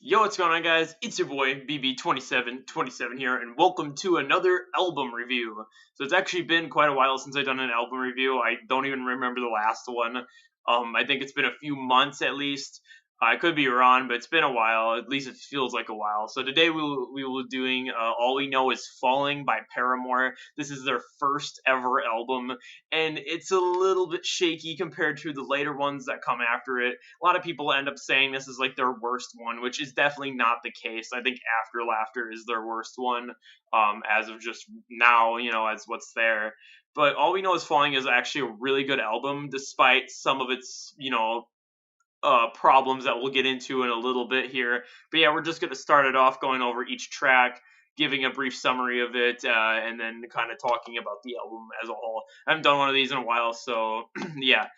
Yo, what's going on, guys? It's your boy BB2727 here, and welcome to another album review. So it's actually been quite a while since I've done an album review. I don't even remember the last one. I think it's been a few months at least. I could be wrong, but it's been a while. At least it feels like a while. So today we will be doing All We Know Is Falling by Paramore. This is their first ever album, and it's a little bit shaky compared to the later ones that come after it. A lot of people end up saying this is like their worst one, which is definitely not the case. I think After Laughter is their worst one, as of just now, as what's there. But All We Know Is Falling is actually a really good album, despite some of its, problems that we'll get into in a little bit here. But yeah, we're just going to start it off going over each track, giving a brief summary of it, and then kind of talking about the album as a whole. I haven't done one of these in a while, so yeah.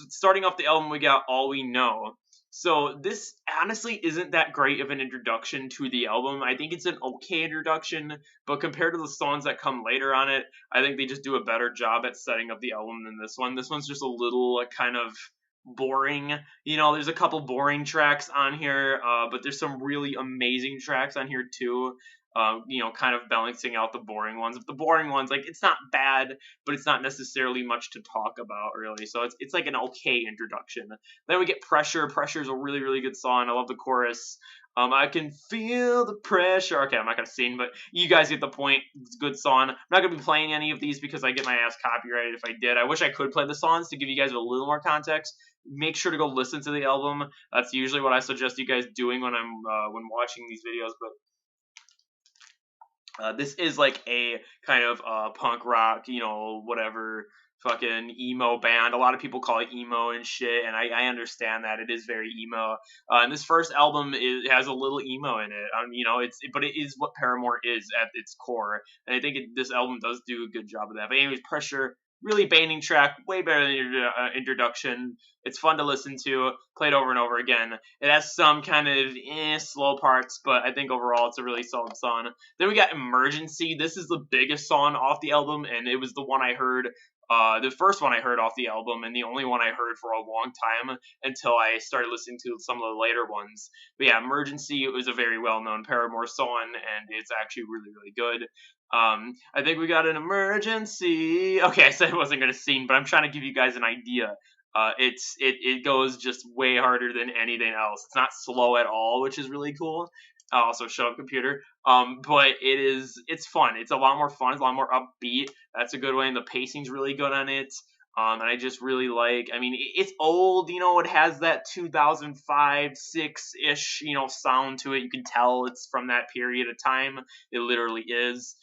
Starting off the album, we got All We Know. So this honestly isn't that great of an introduction to the album. I think it's an okay introduction, but compared to the songs that come later on it, I think they just do a better job at setting up the album than this one. This one's just a little kind of boring. There's a couple boring tracks on here, but there's some really amazing tracks on here too. Kind of balancing out the boring ones. But the boring ones, like, it's not bad, but it's not necessarily much to talk about, really. So it's like an okay introduction. Then we get Pressure. Pressure is a really, really good song. I love the chorus. I can feel the pressure. Okay, I'm not going to sing, but you guys get the point. It's a good song. I'm not going to be playing any of these because I get my ass copyrighted if I did. I wish I could play the songs to give you guys a little more context. Make sure to go listen to the album. That's usually what I suggest you guys doing when when watching these videos, but this is like a kind of punk rock, whatever, fucking emo band. A lot of people call it emo and shit, and I understand that it is very emo. And this first album has a little emo in it. But it is what Paramore is at its core, and I think this album does do a good job of that. But anyways, Pressure. Really banging track, way better than your introduction. It's fun to listen to, played over and over again. It has some kind of slow parts, but I think overall it's a really solid song. Then we got Emergency. This is the biggest song off the album, and it was the one I heard, the first one I heard off the album, and the only one I heard for a long time until I started listening to some of the later ones. But yeah, Emergency was a very well-known Paramore song, and it's actually really, really good. I think we got an emergency. Okay, I said I wasn't gonna sing, but I'm trying to give you guys an idea. It goes just way harder than anything else. It's not slow at all, which is really cool. Also, shut up, computer. But it's fun. It's a lot more fun. It's a lot more upbeat. That's a good way, and the pacing's really good on it. And I just really like. I mean, it's old. It has that 2005, 6-ish, sound to it. You can tell it's from that period of time. It literally is.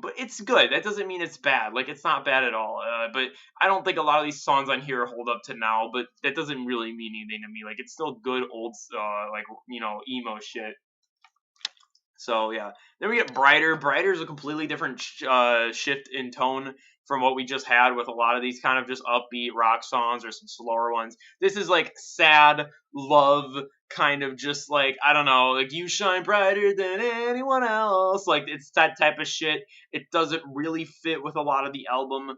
But it's good. That doesn't mean it's bad. Like, it's not bad at all. But I don't think a lot of these songs on here hold up to now, but that doesn't really mean anything to me. Like, it's still good old, emo shit. So, yeah. Then we get Brighter. Brighter is a completely different shift in tone from what we just had with a lot of these kind of just upbeat rock songs or some slower ones. This is like sad love, kind of just like, I don't know, like you shine brighter than anyone else. Like, it's that type of shit. It doesn't really fit with a lot of the album,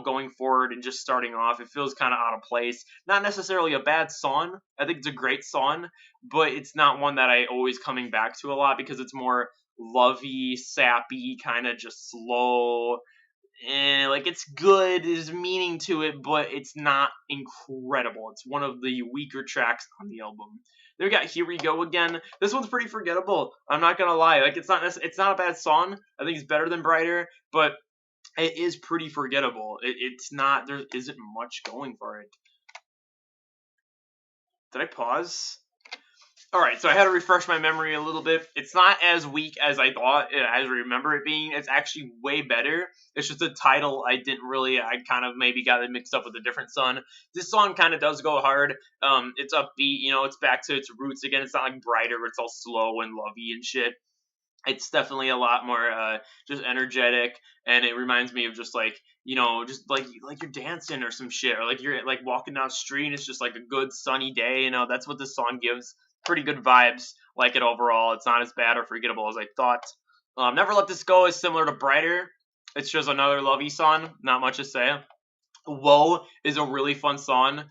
going forward and just starting off. It feels kind of out of place. Not necessarily a bad song. I think it's a great song, but it's not one that I always coming back to a lot because it's more lovey, sappy, kind of just slow. Like, it's good, there's meaning to it, but it's not incredible. It's one of the weaker tracks on the album. Then we got Here We Go Again. This one's pretty forgettable. I'm not gonna lie. Like, it's not a bad song. I think it's better than Brighter, but it is pretty forgettable. It's not. There isn't much going for it. Did I pause? Alright, so I had to refresh my memory a little bit. It's not as weak as I thought, as I remember it being. It's actually way better. It's just the title, I kind of maybe got it mixed up with a different song. This song kind of does go hard. It's upbeat, it's back to its roots again. It's not like Brighter where it's all slow and lovey and shit. It's definitely a lot more just energetic, and it reminds me of just like, just like you're dancing or some shit, or like you're like walking down the street and it's just like a good sunny day. That's what this song gives. Pretty good vibes. Like it overall. It's not as bad or forgettable as I thought. Never Let This Go is similar to Brighter. It's just another lovey song. Not much to say. Whoa is a really fun song.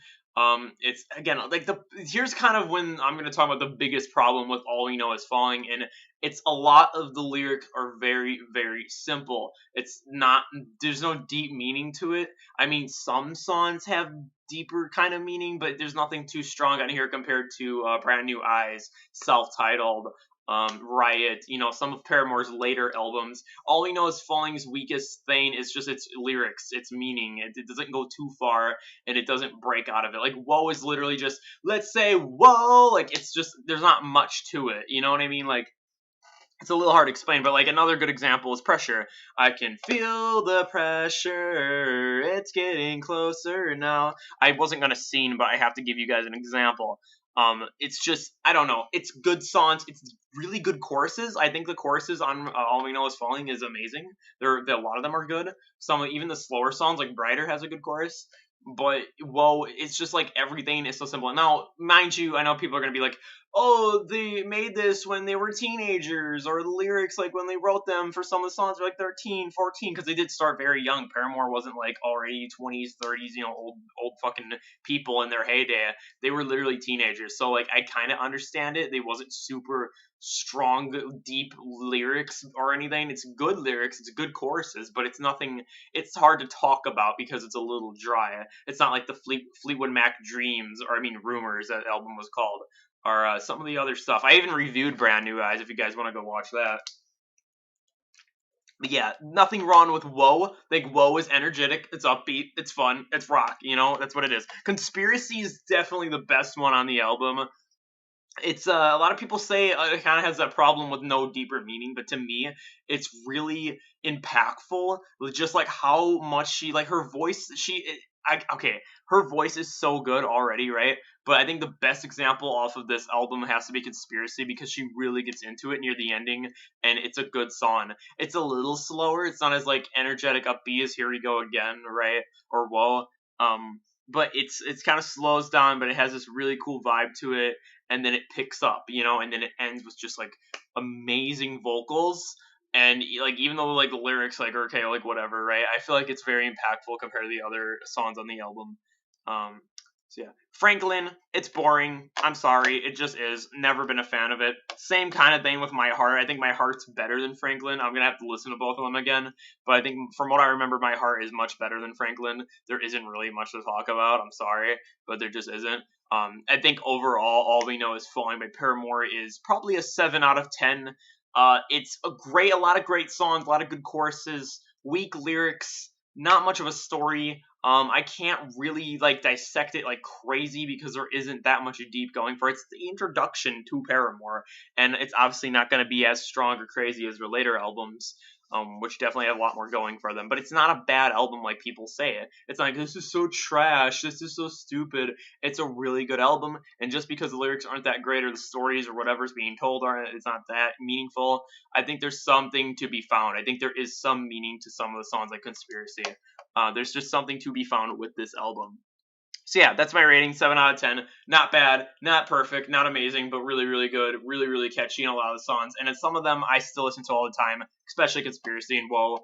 It's again like here's kind of when I'm gonna talk about the biggest problem with All We Know Is Falling, and it's a lot of the lyrics are very, very simple. It's not, there's no deep meaning to it. I mean, some songs have deeper kind of meaning, but there's nothing too strong on here compared to Brand New Eyes, self-titled, Riot, some of Paramore's later albums. All We Know Is Falling's weakest thing is just its lyrics, its meaning. It doesn't go too far, and it doesn't break out of it. Like, Whoa is literally just, let's say whoa, like, it's just, there's not much to it, you know what I mean? Like, it's a little hard to explain, but like another good example is Pressure. I can feel the pressure, it's getting closer now. I wasn't gonna sing, but I have to give you guys an example. It's just, I don't know, it's good songs, it's really good choruses. I think the choruses on All We Know Is Falling is amazing. A lot of them are good. Even the slower songs, like Brighter, has a good chorus. But Whoa, it's just like everything is so simple. Now, mind you, I know people are gonna be like, oh, they made this when they were teenagers, or the lyrics, like when they wrote them for some of the songs, were like 13, 14, because they did start very young. Paramore wasn't like already 20s, 30s, old fucking people in their heyday. They were literally teenagers. So like I kind of understand it. They wasn't super strong, deep lyrics or anything. It's good lyrics, it's good choruses, but it's nothing. It's hard to talk about because it's a little dry. It's not like the Fleetwood Mac Dreams, or I mean Rumors, that album was called, or some of the other stuff. I even reviewed Brand New Eyes if you guys want to go watch that. But yeah, nothing wrong with Whoa. Like, Whoa is energetic, it's upbeat, it's fun, it's rock, that's what it is. Conspiracy is definitely the best one on the album. It's a lot of people say it kind of has that problem with no deeper meaning, but to me, it's really impactful. Just like how much she, like, her voice, okay, her voice is so good already, right? But I think the best example off of this album has to be Conspiracy, because she really gets into it near the ending, and it's a good song. It's a little slower. It's not as like energetic, upbeat as Here We Go Again, right? Or Whoa. But it's kind of slows down, but it has this really cool vibe to it, and then it picks up, and then it ends with just like amazing vocals. And like, even though like the lyrics, like, okay, like whatever, right? I feel like it's very impactful compared to the other songs on the album. So yeah, Franklin, it's boring. I'm sorry, it just is. Never been a fan of it. Same kind of thing with My Heart. I think My Heart's better than Franklin. I'm gonna have to listen to both of them again, but I think from what I remember, My Heart is much better than Franklin. There isn't really much to talk about. I'm sorry, but there just isn't. I think overall, All We Know Is Falling by Paramore is probably a 7 out of 10. It's a lot of great songs, a lot of good choruses, weak lyrics, not much of a story. I can't really like dissect it like crazy because there isn't that much deep going for it. It's the introduction to Paramore, and it's obviously not going to be as strong or crazy as their later albums, which definitely have a lot more going for them. But it's not a bad album like people say it. It's not like, this is so trash, this is so stupid. It's a really good album, and just because the lyrics aren't that great, or the stories or whatever's being told it's not that meaningful, I think there's something to be found. I think there is some meaning to some of the songs, like Conspiracy. There's just something to be found with this album. So yeah, that's my rating, 7 out of 10. Not bad, not perfect, not amazing, but really, really good, really, really catchy in a lot of the songs. And some of them I still listen to all the time, especially Conspiracy and Whoa.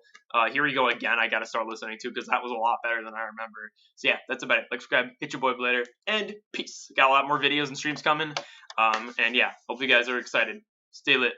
Here We Go Again, I gotta start listening to, because that was a lot better than I remember. So yeah, that's about it. Like, subscribe, hit your boy later, and peace. Got a lot more videos and streams coming. And yeah, hope you guys are excited. Stay lit.